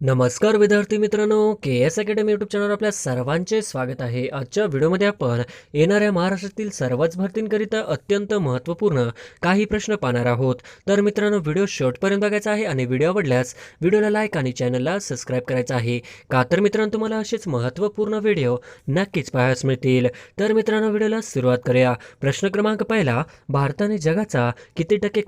नमस्कार विद्यार्थी मित्रांनो, के एस अकॅडमी यूट्यूब चॅनलवर आपल्या सर्वांचे स्वागत आहे. आजच्या व्हिडिओमध्ये आपण येणाऱ्या महाराष्ट्रातील सर्वच भरतींकरिता अत्यंत महत्त्वपूर्ण काही प्रश्न पाहणार आहोत. तर मित्रांनो, व्हिडिओ शेवटपर्यंत बघायचा आहे आणि व्हिडिओ आवडल्यास व्हिडिओला लाईक आणि चॅनलला सबस्क्राईब करायचं आहे. का तर मित्रांनो, तुम्हाला असेच महत्त्वपूर्ण व्हिडिओ नक्कीच पाहायला मिळतील. तर मित्रांनो, व्हिडिओला सुरुवात करूया. प्रश्न क्रमांक पहिला, भारताने जगाचा किती टक्के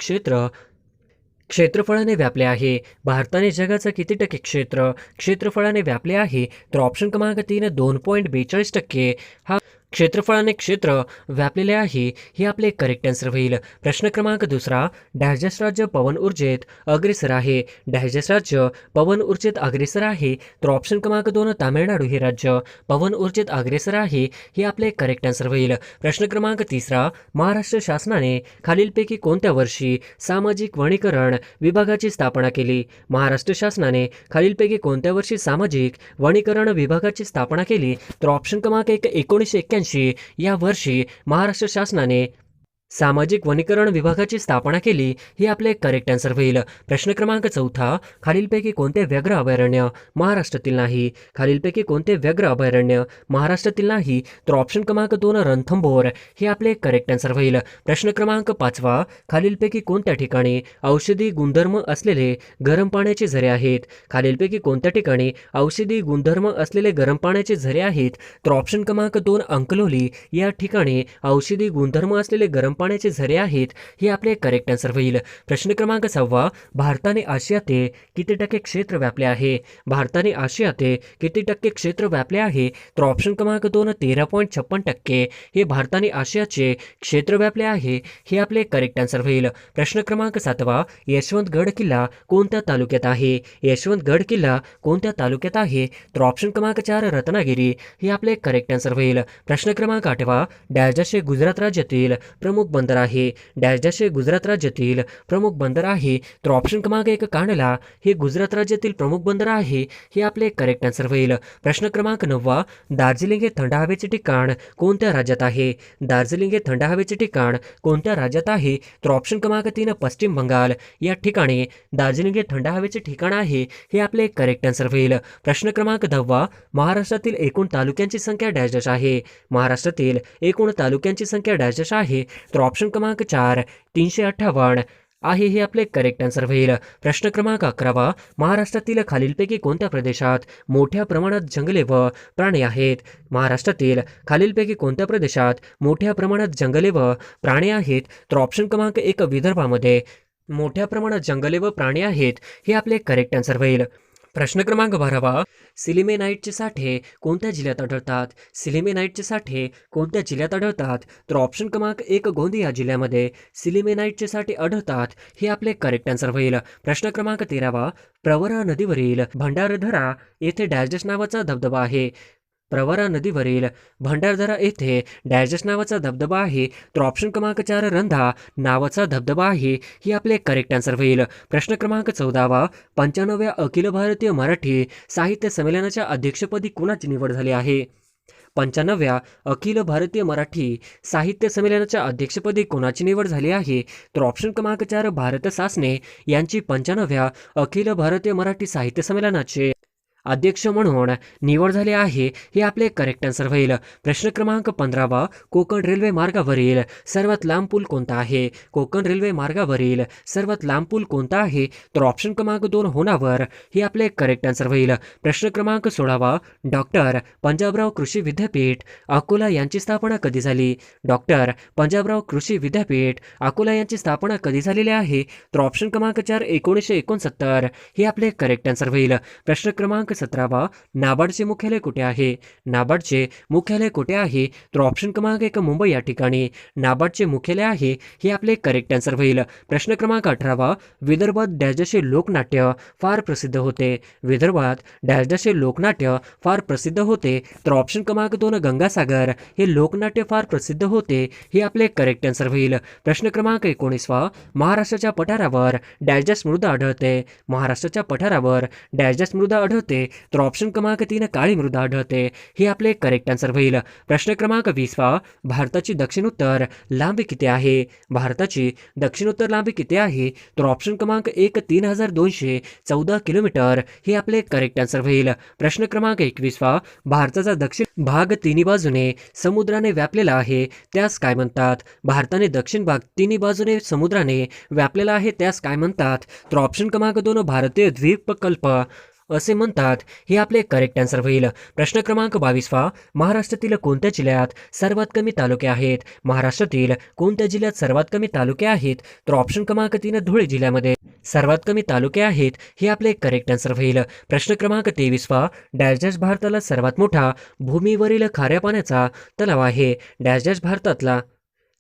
क्षेत्रफळाने व्यापले आहे? भारताने जगाचं किती टक्के क्षेत्रफळाने व्यापले आहे? तर ऑप्शन क्रमांक 3 2.42% हा क्षेत्रफळाने क्षेत्र व्यापलेले आहे, हे आपले करेक्ट आन्सर होईल. प्रश्न क्रमांक दुसरा, डॅशडॅश राज्य पवन ऊर्जेत अग्रेसर आहे. डॅशडॅश राज्य पवन ऊर्जेत अग्रेसर आहे. तर ऑप्शन क्रमांक 2 तामिळनाडू हे राज्य पवन ऊर्जेत अग्रेसर आहे, हे आपले करेक्ट आन्सर होईल. प्रश्न क्रमांक तिसरा, महाराष्ट्र शासनाने खालीलपैकी कोणत्या वर्षी सामाजिक वनीकरण विभागाची स्थापना केली? महाराष्ट्र शासनाने खालीलपैकी कोणत्या वर्षी सामाजिक वनीकरण विभागाची स्थापना केली? तर ऑप्शन क्रमांक 1 1981 या वर्षी महाराष्ट्र शासनाने सामाजिक वनीकरण विभागाची स्थापना केली, हे आपले करेक्ट आन्सर होईल. प्रश्न क्रमांक चौथा, खालीलपैकी कोणते व्याघ्र अभयारण्य महाराष्ट्रातील नाही? खालीलपैकी कोणते व्याघ्र अभयारण्य महाराष्ट्रातील नाही? तर ऑप्शन क्रमांक 2 रणथंबोर हे आपले करेक्ट आन्सर होईल. प्रश्न क्रमांक पाचवा, खालीलपैकी कोणत्या ठिकाणी औषधी गुणधर्म असलेले गरम पाण्याचे झरे आहेत? खालीलपैकी कोणत्या ठिकाणी औषधी गुणधर्म असलेले गरम पाण्याचे झरे आहेत? तर ऑप्शन क्रमांक 2 अंकलोली या ठिकाणी औषधी गुणधर्म असलेले गरम पाण्याचे झरे आहेत, हे आपले करेक्ट आन्सर होईल. प्रश्न क्रमांक 6, भारताने आशियाते किती टक्के क्षेत्र व्यापले आहे? भारताने आशियाते किती टक्के क्षेत्र व्यापले आहे? तर ऑप्शन क्रमांक 2 13.56% हे भारताने आशियाचे क्षेत्र व्यापले आहे, हे आपले करेक्ट आन्सर होईल. प्रश्न क्रमांक 7, यशवंतगड किल्ला कोणत्या तालुक्यात आहे? यशवंतगड किल्ला कोणत्या तालुक्यात आहे? तर ऑप्शन क्रमांक 4 रत्नागिरी हे आपले करेक्ट आन्सर होईल. प्रश्न क्रमांक 8, डॅश गुजरात राज्यातील प्रमुख बंदर आहे. डॅश गुजरात राज्यातील प्रमुख बंदर आहे. तर ऑप्शन क्रमांक 1 कांडला हे गुजरात राज्यातील प्रमुख बंदर आहे, हे आपले करेक्ट आन्सर होईल. प्रश्न क्रमांक 9, दार्जिलिंग हे थंड हवेचे ठिकाण कोणत्या राज्यात आहे? दार्जिलिंग हे थंड हवेचे ठिकाण कोणत्या राज्यात आहे? तर ऑप्शन क्रमांक 3 पश्चिम बंगाल या ठिकाणी दार्जिलिंग हे थंड हवेचे ठिकाण आहे, हे आपले करेक्ट आन्सर होईल. प्रश्न क्रमांक 10, महाराष्ट्रातील एकूण तालुक्यांची संख्या डॅश आहे. महाराष्ट्रातील एकूण तालुक्यांची संख्या डॅश आहे. तर ऑप्शन क्रमांक 4 358 आहे, हे आपले करेक्ट आन्सर होईल. प्रश्न क्रमांक 11, महाराष्ट्रातील खालीलपैकी कोणत्या प्रदेशात मोठ्या प्रमाणात जंगले व प्राणी आहेत? महाराष्ट्रातील खालीलपैकी कोणत्या प्रदेशात मोठ्या प्रमाणात जंगले व प्राणी आहेत? तर ऑप्शन क्रमांक 1 विदर्भामध्ये मोठ्या प्रमाणात जंगले व प्राणी आहेत, हे आपले करेक्ट आन्सर होईल. प्रश्न क्रमांक 12, सिलिमेनाइटचे साठे कोणत्या जिल्ह्यात आढळतात? सिलिमेनाइटचे साठे कोणत्या जिल्ह्यात आढळतात? तर ऑप्शन क्रमांक 1 गोंदिया जिल्ह्यामध्ये सिलिमेनाइटचे साठे आढळतात, हे आपले करेक्ट आन्सर होईल. प्रश्न क्रमांक 13, प्रवरा नदीवरील भंडारदरा येथे डॅश नावाचा धबधबा आहे. प्रवरा नदीवरील भंडारदरा येथे डॅश नावाचा धबधबा आहे. तर ऑप्शन क्रमांक 4 रंधा नावाचा धबधबा आहे, ही आपले करेक्ट आन्सर होईल. प्रश्न क्रमांक 14, 95व्या अखिल भारतीय मराठी साहित्य संमेलनाच्या अध्यक्षपदी कुणाची निवड झाली आहे? 95व्या अखिल भारतीय मराठी साहित्य संमेलनाच्या अध्यक्षपदी कोणाची निवड झाली आहे? तर ऑप्शन क्रमांक 4 भारत सासने यांची 95व्या अखिल भारतीय मराठी साहित्य संमेलनाचे अध्यक्ष म्हणून निवड झाली आहे, हे आपले करेक्ट आन्सर होईल. प्रश्न क्रमांक 15, कोकण रेल्वे मार्गावरील सर्वात लांब पूल कोणता आहे? कोकण रेल्वे मार्गावरील सर्वात लांब पूल कोणता आहे? तर ऑप्शन क्रमांक 2 होनावर हे आपले करेक्ट आन्सर होईल. प्रश्न क्रमांक 16, डॉक्टर पंजाबराव कृषी विद्यापीठ अकोला यांची स्थापना कधी झाली? डॉक्टर पंजाबराव कृषी विद्यापीठ अकोला यांची स्थापना कधी झालेली आहे? तर ऑप्शन क्रमांक 4 1969 हे आपले करेक्ट आन्सर होईल. प्रश्न क्रमांक 17, नाबार्डचे मुख्यालय कुठे आहे? नाबार्डचे मुख्यालय कुठे आहे? तर ऑप्शन क्रमांक 1 मुंबई या ठिकाणी नाबार्डचे मुख्यालय आहे, हे आपले करेक्ट आन्सर होईल. प्रश्न क्रमांक 18, विदर्भात डॅशचे लोकनाट्य फार प्रसिद्ध होते. विदर्भात डॅशचे लोकनाट्य फार प्रसिद्ध होते. तर ऑप्शन क्रमांक 2 गंगासागर हे लोकनाट्य फार प्रसिद्ध होते, हे आपले करेक्ट आन्सर होईल. प्रश्न क्रमांक 19, महाराष्ट्राच्या पठारावर डॅश मृदा आढळते. महाराष्ट्राच्या पठारावर डॅश मृदा आढळते. आहे तर ऑप्शन क्रमांक 3 काळी मृदा आढळते. हे आपले करेक्ट आन्सर होईल. प्रश्न क्रमांक 20 भारताची दक्षिणोत्तर लांबी किती आहे? भारताची दक्षिणोत्तर लांबी किती आहे तर ऑप्शन क्रमांक 1 3214 किलोमीटर हे आपले करेक्ट आन्सर होईल. प्रश्न क्रमांक 21 भारताचा दक्षिण भाग तिन्ही बाजूने समुद्राने व्यापलेला आहे त्यास काय म्हणतात? भारताने दक्षिण भाग तिन्ही बाजूने समुद्राने व्यापलेला आहे त्यास काय म्हणतात? तर ऑप्शन क्रमांक 2 भारतीय द्वीपकल्प असे म्हणतात. हे आपले करेक्ट आन्सर होईल. प्रश्न क्रमांक 22 महाराष्ट्रातील कोणत्या जिल्ह्यात सर्वात कमी तालुके आहेत? महाराष्ट्रातील कोणत्या जिल्ह्यात सर्वात कमी तालुके आहेत? तर ऑप्शन क्रमांक 3 धुळे जिल्ह्यामध्ये सर्वात कमी तालुके आहेत. हे आपले करेक्ट आन्सर होईल. प्रश्न क्रमांक 23 डॅश डॅश भारताला सर्वात मोठा भूमीवरील खाऱ्या पाण्याचा तलाव आहे. डॅश डॅश भारतातला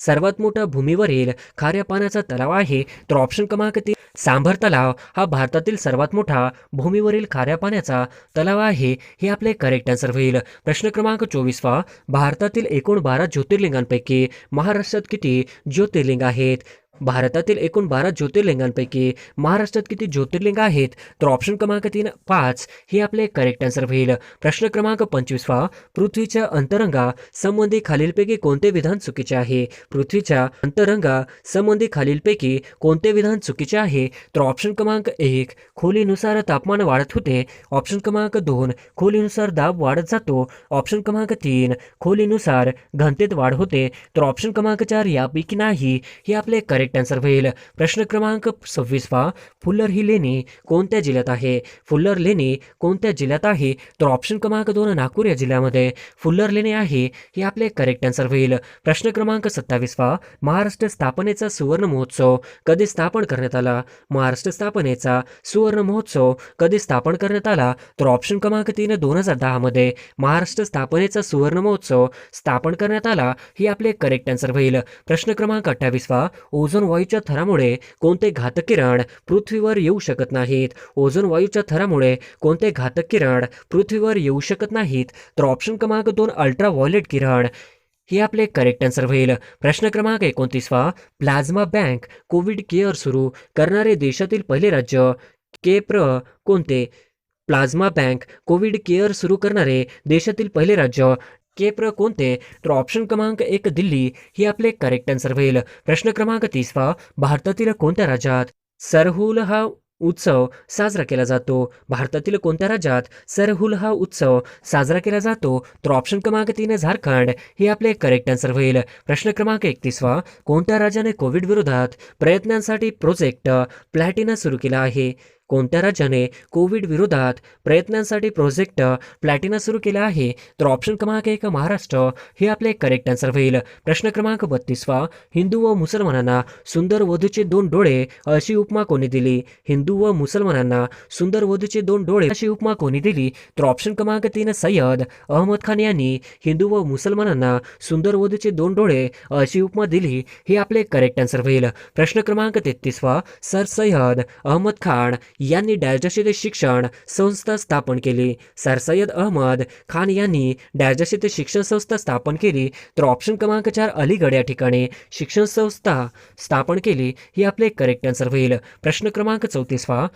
सर्वात मोठा भूमीवरील खाऱ्या पाण्याचा तलाव आहे तर ऑप्शन क्रमांक 3 सांभर तलाव हा भारतातील सर्वात मोठा भूमीवरील खाऱ्या पाण्याचा तलाव आहे. हे आपले करेक्ट आन्सर होईल. प्रश्न क्रमांक 24 भारतातील एकूण 12 ज्योतिर्लिंगांपैकी महाराष्ट्रात किती ज्योतिर्लिंग आहेत? भारतातील एकूण 12 ज्योतिर्लिंगांपैकी महाराष्ट्रात किती ज्योतिर्लिंग आहेत? तर ऑप्शन क्रमांक 3 5 हे आपले करेक्ट आन्सर होईल. प्रश्न क्रमांक 25 पृथ्वीच्या अंतरंगा संबंधी खालीलपैकी कोणते विधान चुकीचे आहे? पृथ्वीच्या अंतरंगा संबंधी खालीलपैकी कोणते विधान चुकीचे आहे? तर ऑप्शन क्रमांक 1 खोलीनुसार तापमान वाढत होते. ऑप्शन क्रमांक 2 खोलीनुसार दाब वाढत जातो. ऑप्शन क्रमांक 3 खोलीनुसार घनतेत वाढ होते. तर ऑप्शन क्रमांक 4 यापैकी नाही. हे आपले करेक्ट आन्सर होईल. प्रश्न क्रमांक 26 फुल्लर ही लेणी कोणत्या जिल्ह्यात आहे? फुल्लर लेणी कोणत्या जिल्ह्यात आहे? तर ऑप्शन क्रमांक 2 नागपूर या जिल्ह्यामध्ये फुल्लर लेणी आहे. हे आपले करेक्ट आन्सर होईल. प्रश्न क्रमांक 27 महाराष्ट्र स्थापनेचा सुवर्ण महोत्सव कधी स्थापन करण्यात आला? महाराष्ट्र स्थापनेचा सुवर्ण महोत्सव कधी स्थापन करण्यात आला? तर ऑप्शन क्रमांक 3 2010 मध्ये महाराष्ट्र स्थापनेचा सुवर्ण महोत्सव स्थापन करण्यात आला. हे आपले करेक्ट आन्सर होईल. प्रश्न क्रमांक 28 ओझोन वायूच्या थरामुळे कोणते घातक किरण पृथ्वीवर येऊ शकत नाहीत? ओझोन वायूच्या थरामुळे कोणते घातक किरण पृथ्वीवर येऊ शकत नाहीत? तर ऑप्शन क्रमांक 2 अल्ट्रा व्हायोलेट किरण हे आपले करेक्ट आन्सर होईल. प्रश्न क्रमांक 29 प्लाझ्मा बँक कोविड केअर सुरू करणारे देशातील पहिले राज्य केप्र कोणते? प्लाझ्मा बँक कोविड केअर सुरू करणारे देशातील पहिले राज्य केप्र कोणते? तर ऑप्शन क्रमांक 1 दिल्ली हे आपले करेक्ट आन्सर होईल. प्रश्न क्रमांक 30 भारतातील कोणत्या राज्यात सरहुल हा उत्सव साजरा केला जातो? भारतातील कोणत्या राज्यात सरहुल हा उत्सव साजरा केला जातो? तर ऑप्शन क्रमांक 3 झारखंड हे आपले करेक्ट आन्सर होईल. प्रश्न क्रमांक 31 कोणत्या राज्याने कोविड विरोधात प्रयत्नांसाठी प्रोजेक्ट प्लॅटिना सुरू केला आहे? कोणत्या राज्याने कोविड विरोधात प्रयत्नांसाठी प्रोजेक्ट प्लॅटिना सुरू केला आहे? तर ऑप्शन क्रमांक 1 महाराष्ट्र हे आपले करेक्ट आन्सर होईल. प्रश्न क्रमांक 32 हिंदू व मुसलमानांना सुंदर वधूचे 2 डोळे अशी उपमा कोणी दिली? हिंदू व मुसलमानांना सुंदर वधूचे 2 डोळे अशी उपमा कोणी दिली? तर ऑप्शन क्रमांक 3 सय्यद अहमद खान यांनी हिंदू व मुसलमानांना सुंदर वधूचे 2 डोळे अशी उपमा दिली. हे आपले करेक्ट आन्सर होईल. प्रश्न क्रमांक 33 सर सय्यद अहमद खान यांनी डॅश येथे शिक्षण संस्था स्थापन केली. सर सय्यद अहमद खान यांनी डॅश येथे शिक्षण संस्था स्थापन केली. तर ऑप्शन क्रमांक 4 अलीगड या ठिकाणी शिक्षण संस्था स्थापन केली. ही आपले करेक्ट आन्सर होईल. प्रश्न क्रमांक 34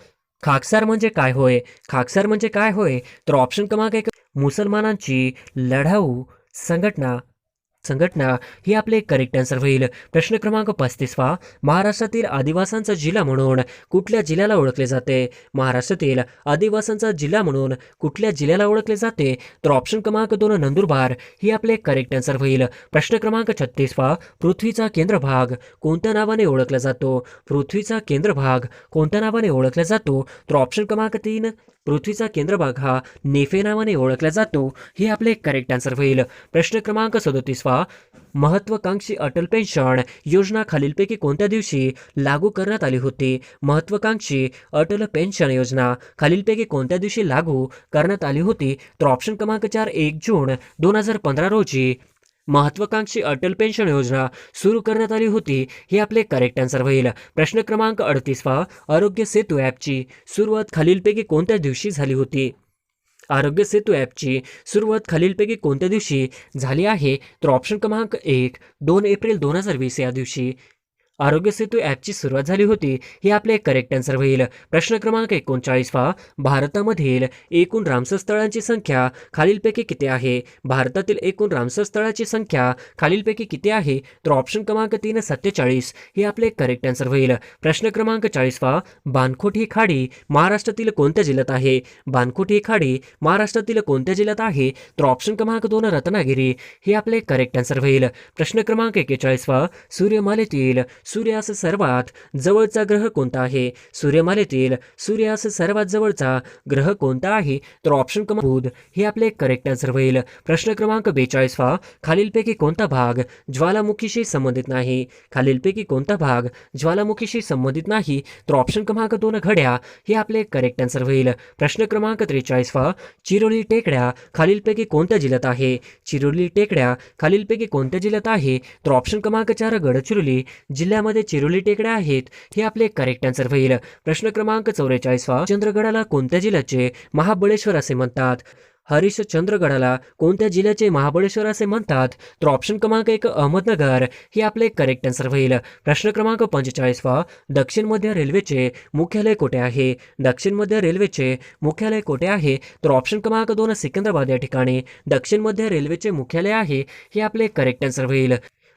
खाकसार म्हणजे काय होय? खाकसार म्हणजे काय होय? तर ऑप्शन क्रमांक 1 मुसलमानांची लढाऊ संघटना ही आपले करेक्ट आन्सर होईल. प्रश्न क्रमांक 35 महाराष्ट्रातील आदिवासांचा जिल्हा म्हणून कुठल्या जिल्ह्याला ओळखले जाते? महाराष्ट्रातील आदिवासांचा जिल्हा म्हणून कुठल्या जिल्ह्याला ओळखले जाते? तर ऑप्शन क्रमांक 2 नंदुरबार ही आपले करेक्ट आन्सर होईल. प्रश्न क्रमांक 36 पृथ्वीचा केंद्रभाग कोणत्या नावाने ओळखला जातो? पृथ्वीचा केंद्रभाग कोणत्या नावाने ओळखला जातो? तर ऑप्शन क्रमांक 3 पृथ्वीचा केंद्रभाग हा नेफे नावाने ओळखला जातो. हे आपले करेक्ट आन्सर होईल. प्रश्न क्रमांक 37 महत्वाकांक्षी अटल पेन्शन योजना खालीलपैकी कोणत्या दिवशी लागू करण्यात आली होती? महत्वाकांक्षी अटल पेन्शन योजना खालीलपैकी कोणत्या दिवशी लागू करण्यात आली होती? तर ऑप्शन क्रमांक 4 1 जून 2015 रोजी महत्वाकांक्षी अटल पेन्शन योजना सुरू करण्यात आली होती. हे आपले करेक्ट आन्सर होईल. प्रश्न क्रमांक 38 आरोग्य सेतू ॲपची सुरुवात खालीलपैकी कोणत्या दिवशी झाली होती? आरोग्य सेतू ॲपची सुरुवात खालीलपैकी कोणत्या दिवशी झाली आहे? तर ऑप्शन क्रमांक 1 2 एप्रिल 2020 या दिवशी. आरोग्य सेतू ॲपची सुरुवात झाली होती? हे आपले करेक्ट आन्सर होईल. प्रश्न क्रमांक 39 पहा. भारतामधील एकूण रामसर स्थळांची संख्या खालीलपैकी किती आहे? भारतातील एकूण रामसर स्थळाची संख्या खालीलपैकी किती आहे? तर ऑप्शन क्रमांक 3 47 हे आपले करेक्ट आन्सर होईल. प्रश्न क्रमांक 40 पहा. बाणकोट ही खाडी महाराष्ट्रातील कोणत्या जिल्ह्यात आहे? बाणकोट ही खाडी महाराष्ट्रातील कोणत्या जिल्ह्यात आहे? तर ऑप्शन क्रमांक 2 रत्नागिरी हे आपले करेक्ट आन्सर होईल. प्रश्न क्रमांक 41 पहा. सूर्यमालेतील सूर्यास सर्वात जवळचा ग्रह कोणता आहे? सूर्यमालेतील सूर्यास सर्वात जवळचा ग्रह कोणता आहे? तर ऑप्शन क्रमांक बुध हे आपले करेक्ट आन्सर होईल. प्रश्न क्रमांक 42 पहा. खालीलपैकी कोणता भाग ज्वालामुखीशी संबंधित नाही? खालीलपैकी कोणता भाग ज्वालामुखीशी संबंधित नाही? तर ऑप्शन क्रमांक 2 घड्या हे आपले करेक्ट आन्सर होईल. प्रश्न क्रमांक 43 पहा. चिरोली टेकड्या खालीलपैकी कोणत्या जिल्ह्यात आहे? चिरोली टेकड्या खालीलपैकी कोणत्या जिल्ह्यात आहे? तर ऑप्शन क्रमांक 4 गडचिरोली जिल्ह्यामध्ये चिरोली टेकड्या आहेत हे आपले करेक्ट आन्सर होईल. प्रश्न क्रमांक 44 पहा. चंद्रगडाला कोणत्या जिल्ह्याचे महाबळेश्वर असे म्हणतात? हरिश्चंद्रगडाला कोणत्या जिल्ह्याचे महाबळेश्वर असे म्हणतात? तर ऑप्शन क्रमांक 1 अहमदनगर हे आपले करेक्ट आन्सर होईल. प्रश्न क्रमांक 45 पहा. दक्षिण मध्य रेल्वेचे मुख्यालय कुठे आहे? दक्षिण मध्य रेल्वेचे मुख्यालय कुठे आहे? तर ऑप्शन क्रमांक 2 सिकंदराबाद या ठिकाणी दक्षिण मध्य रेल्वेचे मुख्यालय आहे हे आपले करेक्ट आन्सर होईल.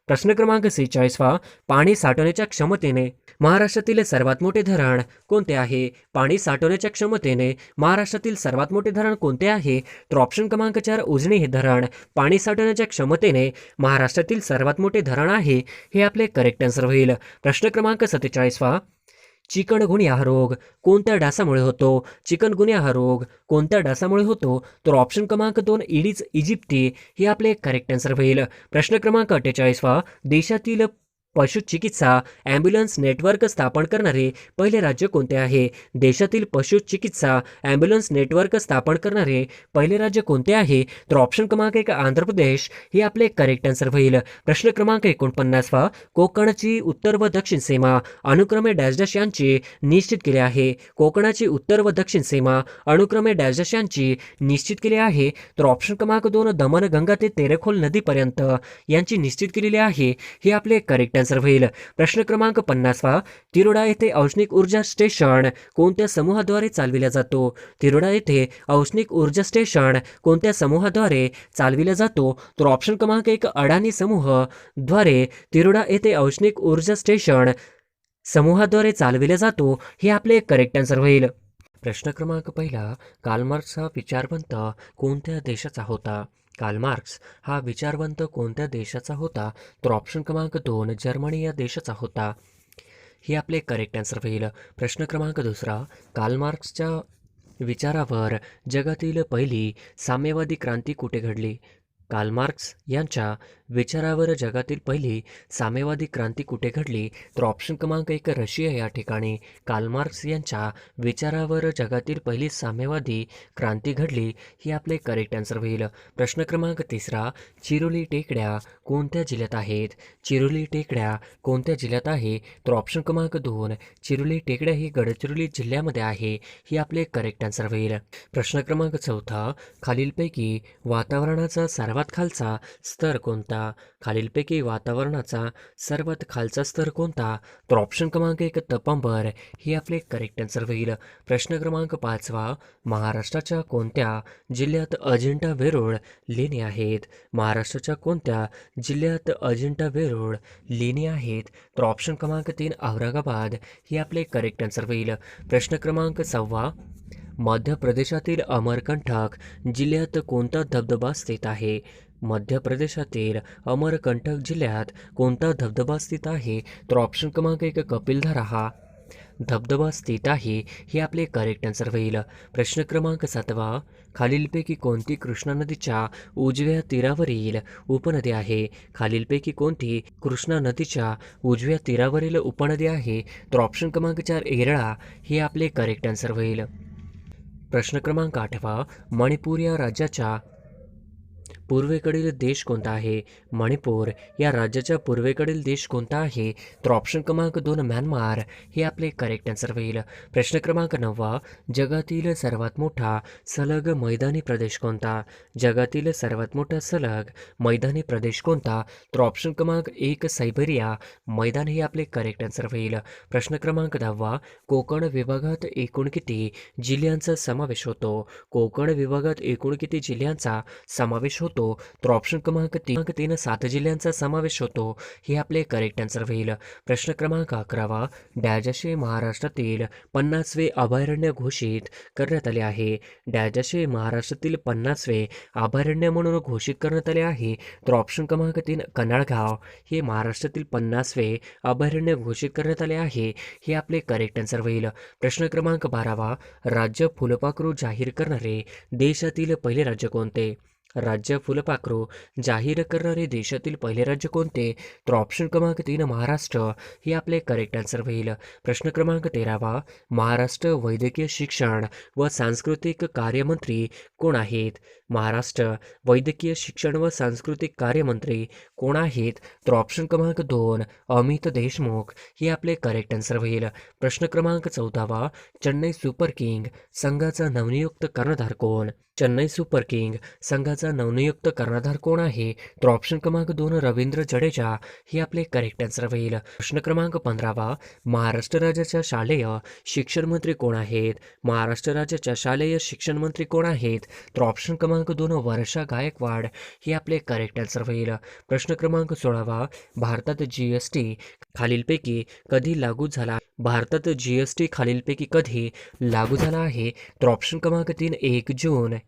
प्रश्न क्रमांक 46 पहा. पाणी साठवण्याच्या क्षमतेने महाराष्ट्रातील सर्वात मोठे धरण कोणते आहे? पाणी साठवण्याच्या क्षमतेने महाराष्ट्रातील सर्वात मोठे धरण कोणते आहे? तर ऑप्शन क्रमांक 4 उजनी हे धरण पाणी साठवण्याच्या क्षमतेने महाराष्ट्रातील सर्वात मोठे धरण आहे हे आपले करेक्ट आन्सर होईल. प्रश्न क्रमांक 47 पहा. चिकनगुनिया हा रोग कोणत्या डासामुळे होतो? चिकनगुनिया हा रोग कोणत्या डासामुळे होतो? तर ऑप्शन क्रमांक 2 इडीज इजिप्ती हे आपले करेक्ट आन्सर होईल. प्रश्न क्रमांक 48 पहा. देशातील पशुचिकित्सा ॲम्ब्युलन्स नेटवर्क स्थापन करणारे पहिले राज्य कोणते आहे? देशातील पशुचिकित्सा ॲम्ब्युलन्स नेटवर्क स्थापन करणारे पहिले राज्य कोणते आहे? तर ऑप्शन क्रमांक 1 आंध्र प्रदेश हे आपले करेक्ट आन्सर होईल. प्रश्न क्रमांक 49 पहा. कोकणची उत्तर व दक्षिण सीमा अनुक्रमे डॅश डॅश यांची निश्चित केली आहे? कोकणाची उत्तर व दक्षिण सीमा अनुक्रमे डॅश डॅश यांची निश्चित केली आहे? तर ऑप्शन क्रमांक 2 दमन गंगा ते तेरेखोल नदीपर्यंत यांची निश्चित केलेली आहे हे आपले करेक्ट आन्सर होईल. प्रश्न क्रमांक 50 पहा. तिरोडा येथे औष्णिक ऊर्जा स्टेशन कोणत्या समूहाद्वारे चालविला जातो? तिरोडा येथे औष्णिक ऊर्जा स्टेशन कोणत्या समूहाद्वारे चालविला जातो? तर ऑप्शन क्रमांक 1 अडाणी समूह द्वारे तिरोडा येथे औष्णिक ऊर्जा स्टेशन समूहाद्वारे चालविला जातो हे आपले करेक्ट आन्सर होईल. प्रश्न क्रमांक 1 कार्ल मार्क्स हा विचारवंत कोणत्या देशाचा होता? कार्ल मार्क्स हा विचारवंत कोणत्या देशाचा होता? तर ऑप्शन क्रमांक 2 जर्मनी या देशाचा होता हे आपले करेक्ट आन्सर होईल. प्रश्न क्रमांक 2 कार्ल मार्क्सच्या विचारावर जगातील पहिली साम्यवादी क्रांती कुठे घडली? कार्ल मार्क्स यांच्या विचारावर जगातील पहिली साम्यवादी क्रांती कुठे घडली? तर ऑप्शन क्रमांक 1 रशिया या ठिकाणी कार्ल मार्क्स यांच्या विचारावर जगातील पहिली साम्यवादी क्रांती घडली ही आपले करेक्ट आन्सर होईल. प्रश्न क्रमांक 3 चिरोली टेकड्या कोणत्या जिल्ह्यात आहेत? चिरोली टेकड्या कोणत्या जिल्ह्यात आहे? तर ऑप्शन क्रमांक 2 चिरोली टेकड्या ही गडचिरोली जिल्ह्यामध्ये आहे ही आपले करेक्ट आन्सर होईल. प्रश्न क्रमांक 4 खालीलपैकी वातावरणाचा सर्वात खालचा स्तर कोणता? खालीलपैकी वातावरणाचा सर्वात खालचा स्तर कोणता? तर ऑप्शन क्रमांक 1 तपांबर हे आपले करेक्ट आन्सर होईल. प्रश्न क्रमांक 5 महाराष्ट्राच्या कोणत्या जिल्ह्यात अजिंठा वेरूळ लेणी आहेत? महाराष्ट्राच्या कोणत्या जिल्ह्यात अजिंठा वेरूळ लेणी आहेत? तर ऑप्शन क्रमांक 3 औरंगाबाद हे आपले करेक्ट आन्सर होईल. प्रश्न क्रमांक 6 मध्य प्रदेशातील अमरकंटक जिल्ह्यात कोणता धबधबा स्थित आहे? मध्य प्रदेशातील अमरकंटक जिल्ह्यात कोणता धबधबा स्थित आहे? तर ऑप्शन क्रमांक 1 कपिलधारा हा धबधबा स्थित आहे हे आपले करेक्ट आन्सर होईल. प्रश्न क्रमांक 7 खालीलपैकी कोणती कृष्णा नदीच्या उजव्या तीरावरील उपनदी आहे? खालीलपैकी कोणती कृष्णा नदीच्या उजव्या तीरावरील उपनदी आहे? तर ऑप्शन क्रमांक 4 येरळा हे आपले करेक्ट आन्सर होईल. प्रश्न क्रमांक 8 मणिपूर या राज्याच्या पूर्वेकडील देश कोणता आहे? मणिपूर. या राज्याच्या पूर्वेकडील देश कोणता आहे? तर ऑप्शन क्रमांक 2 म्यानमार हे आपले करेक्ट आन्सर होईल. प्रश्न क्रमांक 9 जगातील सर्वात मोठा सलग मैदानी प्रदेश कोणता? जगातील सर्वात मोठा सलग मैदानी प्रदेश कोणता? तर ऑप्शन क्रमांक 1 सायबेरिया मैदान हे आपले करेक्ट आन्सर होईल. प्रश्न क्रमांक 10 कोकण विभागात एकूण किती जिल्ह्यांचा समावेश होतो? कोकण विभागात एकूण किती जिल्ह्यांचा समावेश होतो? तर ऑप्शन क्रमांक 3 7 जिल्ह्यांचा समावेश होतो हे आपले करेक्ट आन्सर होईल. प्रश्न क्रमांक 11 डॅजशे महाराष्ट्रातील 50वे अभयारण्य घोषित करण्यात आले आहे. डॅजशे महाराष्ट्रातील 50वे अभयारण्य म्हणून घोषित करण्यात आले आहे. तर ऑप्शन क्रमांक 3 कन्हाळगाव हे महाराष्ट्रातील 50वे अभयारण्य घोषित करण्यात आले आहे हे आपले करेक्ट आन्सर होईल. प्रश्न क्रमांक 12 राज्य फुलपाखरू जाहीर करणारे देशातील पहिले राज्य कोणते? राज्य फुलपाखरू जाहीर करणारे देशातील पहिले राज्य कोणते? तर ऑप्शन क्रमांक 3 महाराष्ट्र हे आपले करेक्ट आन्सर होईल. प्रश्न क्रमांक 13 महाराष्ट्र वैद्यकीय शिक्षण व सांस्कृतिक कार्यमंत्री कोण आहेत? महाराष्ट्र वैद्यकीय शिक्षण व सांस्कृतिक कार्यमंत्री कोण आहेत? तर ऑप्शन क्रमांक 2 अमित देशमुख हे आपले करेक्ट आन्सर होईल. प्रश्न क्रमांक 14 चेन्नई सुपर किंग संघाचा नवनियुक्त कर्णधार कोण? चेन्नई सुपर किंग संघाचा नवनियुक्त कर्णधार कोण आहे? तर ऑप्शन क्रमांक 2 रवींद्र जडेजा हे आपले करेक्ट आन्सर होईल. प्रश्न क्रमांक 15 महाराष्ट्र राज्याच्या शालेय शिक्षण मंत्री कोण आहेत? महाराष्ट्र राज्याच्या शालेय शिक्षण मंत्री कोण आहेत? तर ऑप्शन क्रमांक 2 वर्षा गायकवाड हे आपले करेक्ट आन्सर होईल. प्रश्न क्रमांक 16 भारतात जीएसटी खालीलपैकी कधी लागू झाला? भारतात जीएसटी खालीलपैकी कधी लागू झाला आहे? तर ऑप्शन क्रमांक 3 1 जून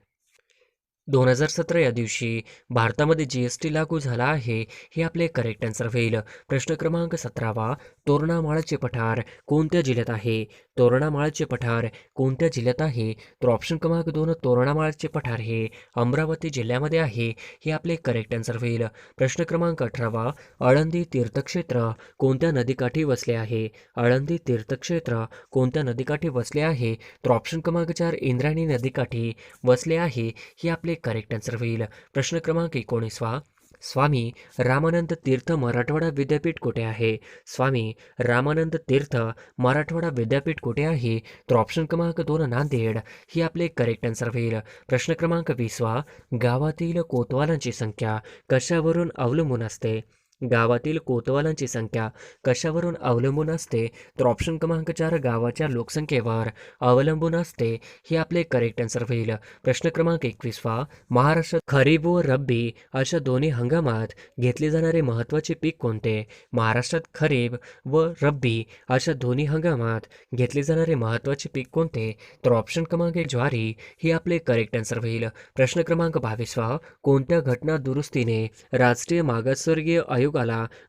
2017 या दिवशी भारतामध्ये जीएसटी लागू झाला आहे हे आपले करेक्ट आन्सर होईल. प्रश्न क्रमांक 17 तोरणामाळाचे पठार कोणत्या जिल्ह्यात आहे? तोरणामाळाचे पठार कोणत्या जिल्ह्यात आहे? तर ऑप्शन क्रमांक 2 तोरणामाळाचे पठार हे अमरावती जिल्ह्यामध्ये आहे हे आपले करेक्ट आन्सर होईल. प्रश्न क्रमांक 18 आळंदी तीर्थक्षेत्र कोणत्या नदीकाठी वसले आहे? आळंदी तीर्थक्षेत्र कोणत्या नदीकाठी वसले आहे? तर ऑप्शन क्रमांक 4 इंद्रायणी नदीकाठी वसले आहे हे आपले करेक्ट आन्सर होईल. प्रश्न क्रमांक 19 स्वामी रामानंद तीर्थ मराठवाडा विद्यापीठ कुठे आहे? स्वामी रामानंद तीर्थ मराठवाडा विद्यापीठ कुठे आहे? तर ऑप्शन क्रमांक 2 नांदेड ही आपले करेक्ट आन्सर होईल. प्रश्न क्रमांक 20 गावातील कोतवालांची संख्या कशावरून अवलंबून असते? गावातील कोतवालांची संख्या कशावरून अवलंबून असते? तर ऑप्शन क्रमांक 4 गावाच्या लोकसंख्येवर अवलंबून असते हे आपले करेक्ट आन्सर होईल. प्रश्न क्रमांक 21 महाराष्ट्रात खरीप व रब्बी अशा दोन्ही हंगामात घेतले जाणारे महत्त्वाचे पीक कोणते? महाराष्ट्रात खरीप व रब्बी अशा दोन्ही हंगामात घेतले जाणारे महत्त्वाचे पीक कोणते? तर ऑप्शन क्रमांक 1 ज्वारी हे आपले करेक्ट आन्सर होईल. प्रश्न क्रमांक 22 कोणत्या घटना दुरुस्तीने राष्ट्रीय मागासवर्गीय आयोगाला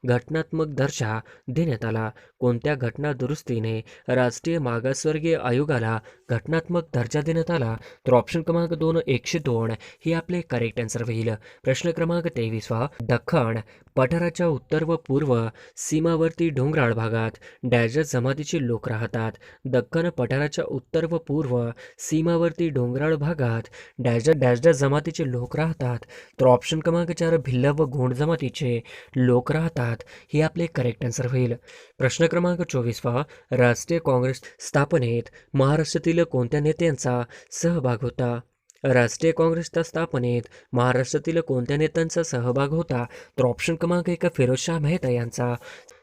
घटनात्मक दर्जा देण्यात आला? कोणत्या घटना दुरुस्तीने राष्ट्रीय मागासवर्गीय आयोगाला घटनात्मक दर्जा देण्यात आला? तर ऑप्शन क्रमांक 2 102 हे आपले करेक्ट आन्सर होईल. प्रश्न क्रमांक 23 दख्खन पठाराच्या उत्तर व पूर्व सीमावर्ती डोंगराळ भागात डॅश जमातीचे लोक राहतात. दख्खन पठाराच्या उत्तर व पूर्व सीमावर्ती डोंगराळ भागात डॅश डॅश जमातीचे लोक राहतात. तर ऑप्शन क्रमांक 4 भिल्ल व गोंड जमातीचे लोक राहतात हे आपले करेक्ट आन्सर होईल. प्रश्न क्रमांक 24 राष्ट्रीय काँग्रेस स्थापनेत महाराष्ट्रातील कोणत्या नेत्यांचा सहभाग होता? राष्ट्रीय काँग्रेसच्या स्थापनेत महाराष्ट्रातील कोणत्या नेत्यांचा सहभाग होता? तर ऑप्शन क्रमांक 1 फिरोजशाह मेहता यांचा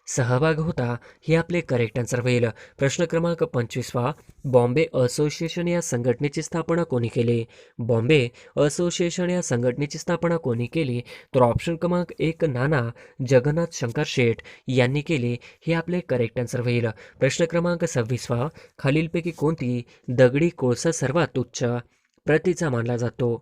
सहभाग होता हे आपले करेक्ट आन्सर होईल. प्रश्न क्रमांक 25 बॉम्बे असोसिएशन या संघटनेची स्थापना कोणी केली? बॉम्बे असोसिएशन या संघटनेची स्थापना कोणी केली? तर ऑप्शन क्रमांक 1 नाना जगन्नाथ शंकर शेठ यांनी केली हे आपले करेक्ट आन्सर होईल. प्रश्न क्रमांक 26 खालीलपैकी कोणती दगडी कोळसा सर्वात उच्च प्रतीचा मानला जातो?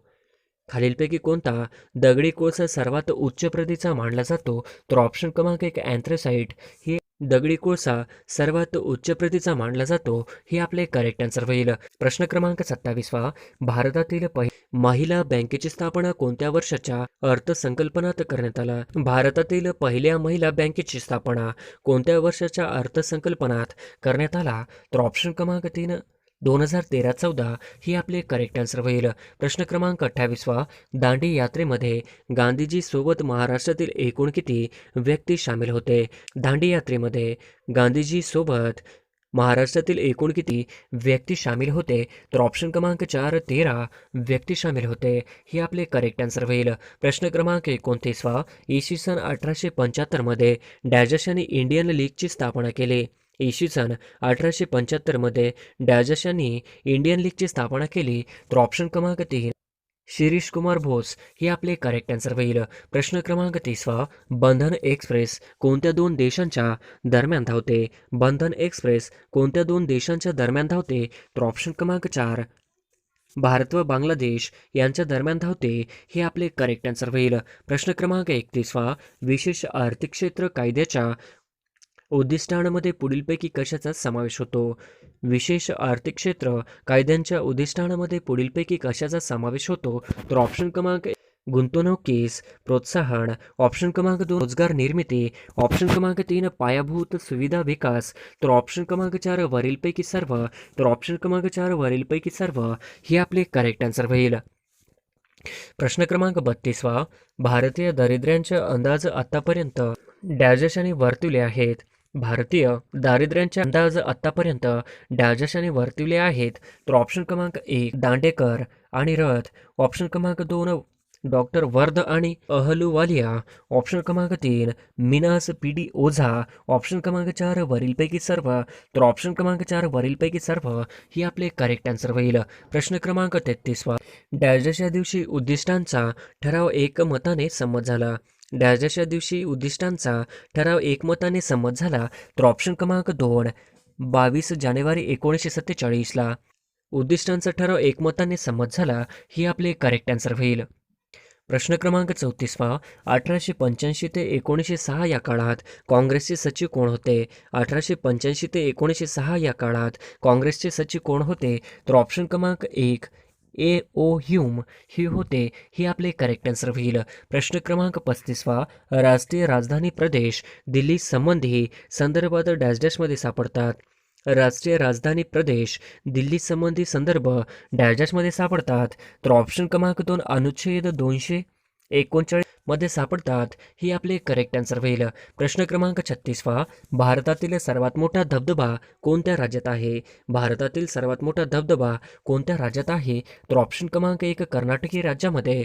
खालीलपैकी कोणता दगडी कोळसा सर्वात उच्च प्रतीचा मानला जातो? तर ऑप्शन क्रमांक 1 अँथ्रासाइट हे दगडी कोळसा सर्वात उच्च प्रतीचा मानला जातो हे आपले करेक्ट आन्सर होईल. प्रश्न क्रमांक 27 भारतातील महिला बँकेची स्थापना कोणत्या वर्षाच्या अर्थसंकल्पात करण्यात आला? भारतातील पहिल्या महिला बँकेची स्थापना कोणत्या वर्षाच्या अर्थसंकल्पात करण्यात आला? तर ऑप्शन क्रमांक 3 2013-14 ही आपले करेक्ट आन्सर होईल. प्रश्न क्रमांक 28वा, दांडी यात्रेमध्ये गांधीजी सोबत महाराष्ट्रातील एकूण किती व्यक्ती सामील होते? दांडी यात्रेमध्ये गांधीजी सोबत महाराष्ट्रातील एकूण किती व्यक्ती सामील होते? तर ऑप्शन क्रमांक 4 13 व्यक्ती सामील होते. ही आपले करेक्ट आन्सर होईल. प्रश्न क्रमांक 29वा, इसवी सन 1875 मध्ये डॅजस यांनी इंडियन लीगची स्थापना केली. इसवी सन 1875 मध्ये डॅजस यांनी इंडियन लीगची स्थापना केली. तर ऑप्शन क्रमांक 3 शिरीष कुमार बोस हे आपले करेक्ट आन्सर होईल. प्रश्न क्रमांक 30वा, बंधन एक्सप्रेस कोणत्या दोन देशांच्या दरम्यान धावते? बंधन एक्सप्रेस कोणत्या दोन देशांच्या दरम्यान धावते? तर ऑप्शन क्रमांक 4 भारत व बांगलादेश यांच्या दरम्यान धावते. हे आपले करेक्ट आन्सर होईल. प्रश्न क्रमांक 31वा, विशेष आर्थिक क्षेत्र कायद्याच्या उद्दिष्टांमध्ये पुढीलपैकी कशाचा समावेश होतो? विशेष आर्थिक क्षेत्र कायद्यांच्या उद्दिष्टांमध्ये पुढीलपैकी कशाचा समावेश होतो? तर ऑप्शन क्रमांक गुंतवणुकीस प्रोत्साहन, ऑप्शन क्रमांक 2 रोजगार निर्मिती, ऑप्शन क्रमांक 3 पायाभूत सुविधा विकास, तर ऑप्शन क्रमांक 4 वरीलपैकी सर्व, तर ऑप्शन क्रमांक 4 वरीलपैकी सर्व हे आपले करेक्ट आन्सर होईल. प्रश्न क्रमांक 32वा, भारतीय दारिद्र्यांचे अंदाज आतापर्यंत डॅजशाने वर्तवले आहेत. भारतीय दारिद्र्यांचे अंदाज आतापर्यंत डॅजशाने वर्तवले आहेत. तर ऑप्शन क्रमांक 1 दांडेकर आणि रथ, ऑप्शन क्रमांक 2 डॉक्टर वर्ध आणि अहलुवालिया, ऑप्शन क्रमांक 3 मिनास पी.डी. ओझा, ऑप्शन क्रमांक 4 वरीलपैकी सर्व, तर ऑप्शन क्रमांक 4 वरीलपैकी सर्व ही आपले करेक्ट आन्सर होईल. प्रश्न क्रमांक 33वा, डॅजश या दिवशी उद्दिष्टांचा ठराव एकमताने संमत झाला. डॅजश या दिवशी उद्दिष्टांचा ठराव एकमताने संमत झाला. तर ऑप्शन क्रमांक 2 22 जानेवारी 1947ला उद्दिष्टांचा ठराव एकमताने संमत झाला. ही आपले करेक्ट आन्सर होईल. प्रश्न क्रमांक 34वा, 1885 ते 1906 या काळात काँग्रेसचे सचिव कोण होते? 1885 ते 1906 या काळात काँग्रेसचे सचिव कोण होते? तर ऑप्शन क्रमांक 1 A.O. ह्यूम ही होते. ही आपले करेक्ट आन्सर होईल. प्रश्न क्रमांक 35वा, राष्ट्रीय राजधानी प्रदेश दिल्ली संबंधी संदर्भात डॅश डॅशमध्ये सापडतात. राष्ट्रीय राजधानी प्रदेश दिल्ली संबंधी संदर्भ डॅशमध्ये सापडतात. तर ऑप्शन क्रमांक 2 अनुच्छेद 239 मध्ये सापडतात. ही आपले करेक्ट आन्सर होईल. प्रश्न क्रमांक 36वा, भारतातील सर्वात मोठा धबधबा कोणत्या राज्यात आहे? भारतातील सर्वात मोठा धबधबा कोणत्या राज्यात आहे? तर ऑप्शन क्रमांक 1 कर्नाटक राज्यामध्ये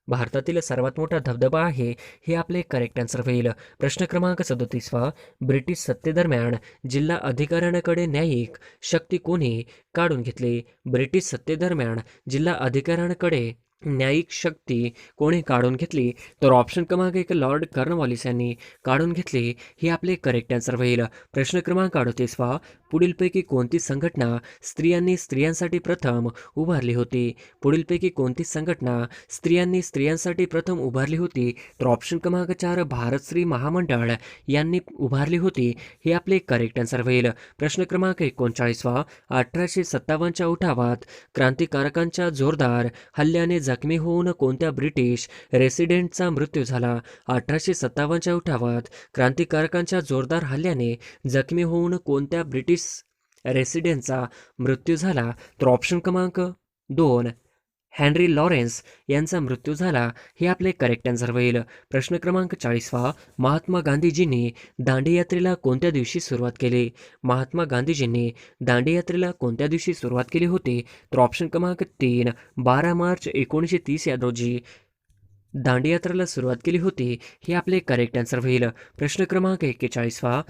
भारतातील सर्वात मोठा धबधबा आहे. हे आपले करेक्ट आन्सर होईल. प्रश्न क्रमांक 37वा, ब्रिटिश सत्तेदरम्यान जिल्हा अधिकाऱ्यांकडे न्यायिक शक्ती कोणी काढून घेतली? ब्रिटिश सत्तेदरम्यान जिल्हा अधिकाऱ्यांकडे न्यायिक शक्ती कोणी काढून घेतली? तर ऑप्शन क्रमांक 1 लॉर्ड कॉर्नवॉलिस यांनी काढून घेतली. हे आपले करेक्ट आन्सर होईल. प्रश्न क्रमांक 38वा, पुढीलपैकी कोणती संघटना स्त्रियांनी स्त्रियांसाठी प्रथम उभारली होती? पुढीलपैकी कोणती संघटना स्त्रियांनी स्त्रियांसाठी प्रथम उभारली होती? तर ऑप्शन क्रमांक 4 भारत स्त्री महामंडळ यांनी उभारली होती. हे आपले करेक्ट आन्सर होईल. प्रश्न क्रमांक 39वा, 1857च्या उठावात क्रांतिकारकांच्या जोरदार हल्ल्याने जखमी होऊन कोणत्या ब्रिटिश रेसिडेंटचा मृत्यू झाला? 1857च्या उठावात क्रांतिकारकांच्या जोरदार हल्ल्याने जखमी होऊन कोणत्या ब्रिटिश रेसिडेंटचा मृत्यू झाला? तर ऑप्शन क्रमांक 2 हेनरी लॉरेन्स यांचा मृत्यू झाला. हे आपले करेक्ट आन्सर होईल. प्रश्न क्रमांक 40वा, महात्मा गांधीजींनी दांडी यात्रेला कोणत्या दिवशी सुरुवात केली? महात्मा गांधीजींनी दांडी यात्रेला कोणत्या दिवशी सुरुवात केली होती? तर ऑप्शन क्रमांक 3 12 मार्च 1930 या रोजी दांडी यात्रेला सुरुवात केली होती. हे आपले करेक्ट आन्सर होईल. प्रश्न क्रमांक 41वा,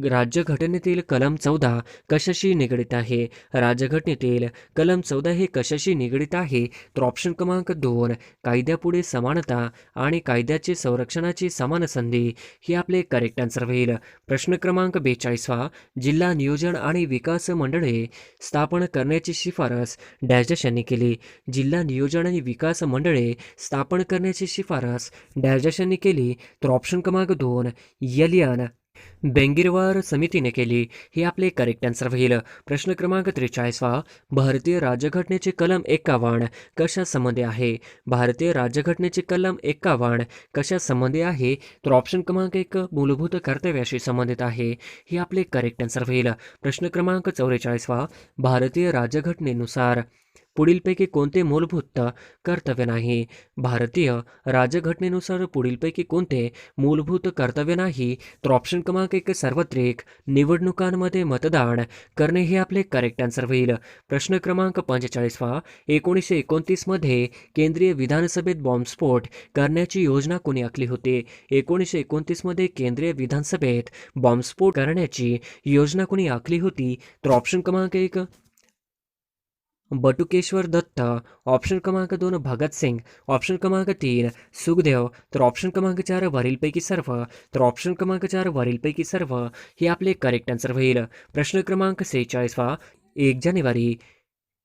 राज्यघटनेतील कलम 14 कशाशी निगडित आहे? राज्यघटनेतील कलम 14 हे कशाशी निगडित आहे? तर ऑप्शन क्रमांक 2 कायद्यापुढे समानता आणि कायद्याचे संरक्षणाची समान संधी. हे आपले करेक्ट आन्सर होईल. प्रश्न क्रमांक 42वा, जिल्हा नियोजन आणि विकास मंडळे स्थापन करण्याची शिफारस डॅश यांनी केली. जिल्हा नियोजन आणि विकास मंडळे स्थापन करण्याची शिफारस डॅश यांनी केली. तर ऑप्शन क्रमांक 2 एलियन बेंगीरवार समितीने केली. हे आपले करेक्ट आन्सर होईल. प्रश्न क्रमांक 43वा. भारतीय राज्यघटनेचे कलम 51 कशा संबंधी आहे? भारतीय राज्यघटनेचे कलम 51 कशा संबंधी आहे? तर ऑप्शन क्रमांक 1 मूलभूत कर्तव्याशी संबंधित आहे. हे आपले करेक्ट आन्सर होईल. प्रश्न क्रमांक 44वा. भारतीय राज्यघटनेनुसार पुढीलपैकी कोणते मूलभूत कर्तव्य नाही? भारतीय राज्यघटनेनुसार पुढीलपैकी कोणते मूलभूत कर्तव्य नाही? तर ऑप्शन क्रमांक 1 सार्वत्रिक निवडणुकांमध्ये मतदान करणे हे आपले करेक्ट आन्सर होईल. प्रश्न क्रमांक 45वा. 1929 मध्ये केंद्रीय विधानसभेत बॉम्बस्फोट करण्याची योजना कोणी आखली होती? 1929 मध्ये केंद्रीय विधानसभेत बॉम्बस्फोट करण्याची योजना कोणी आखली होती? तर ऑप्शन क्रमांक 1 बटुकेश्वर दत्त, ऑप्शन क्रमांक 2 भगतसिंग, ऑप्शन क्रमांक 3 सुखदेव, तर ऑप्शन क्रमांक 4 वरीलपैकी सर्व, तर ऑप्शन क्रमांक 4 वरीलपैकी सर्व हे आपले करेक्ट आन्सर होईल. प्रश्न क्रमांक 46वा. 1 जानेवारी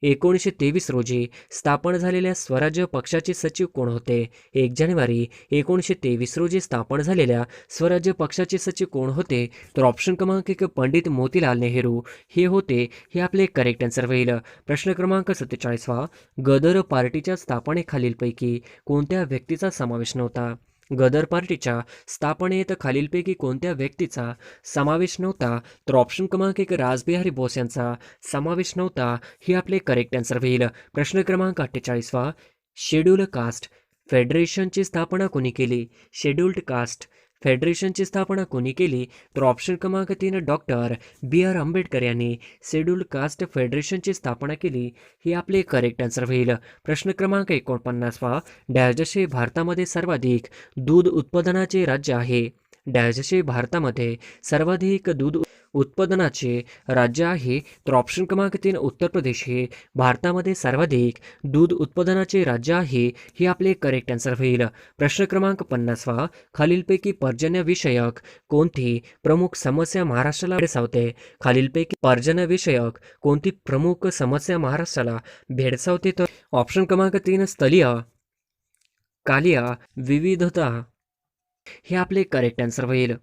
1923 रोजी स्थापन झालेल्या स्वराज्य पक्षाचे सचिव कोण होते? 1 जानेवारी 1923 रोजी स्थापन झालेल्या स्वराज्य पक्षाचे सचिव कोण होते? तर ऑप्शन क्रमांक 1 पंडित मोतीलाल नेहरू हे होते. हे आपले करेक्ट आन्सर होईल. प्रश्न क्रमांक 47वा. गदर पार्टीच्या स्थापनेखालीलपैकी कोणत्या व्यक्तीचा समावेश नव्हता? गदर पार्टीच्या स्थापनेत खालीलपैकी कोणत्या व्यक्तीचा समावेश नव्हता? तर ऑप्शन क्रमांक 1 रासबिहारी बोस यांचा समावेश नव्हता. हे आपले करेक्ट आन्सर होईल. प्रश्न क्रमांक 48वा. शेड्यूल कास्ट फेडरेशनची स्थापना कोणी केली? शेड्यूल्ड कास्ट फेडरेशनची स्थापना कोणी केली? तर ऑप्शन क्रमांक 3 डॉक्टर B.R. आंबेडकर यांनी शेड्यूल्ड कास्ट फेडरेशनची स्थापना केली. हे आपले करेक्ट आन्सर होईल. प्रश्न क्रमांक 49वा. डॅशचे भारतामध्ये सर्वाधिक दूध उत्पादनाचे राज्य आहे? डॅशचे भारतामध्ये सर्वाधिक दूध उत्पादनाचे राज्य आहे? तर ऑप्शन क्रमांक 3 उत्तर प्रदेश हे भारतामध्ये सर्वाधिक दूध उत्पादनाचे राज्य आहे. हे आपले करेक्ट आन्सर होईल. प्रश्न क्रमांक 50वा. खालीलपैकी पर्जन्यविषयक कोणती प्रमुख समस्या महाराष्ट्राला भेडसावते? खालीलपैकी पर्जन्यविषयक कोणती प्रमुख समस्या महाराष्ट्राला भेडसावते? तर ऑप्शन क्रमांक 3 स्थलीय कालिया विविधता हे आपले करेक्ट आन्सर होईल.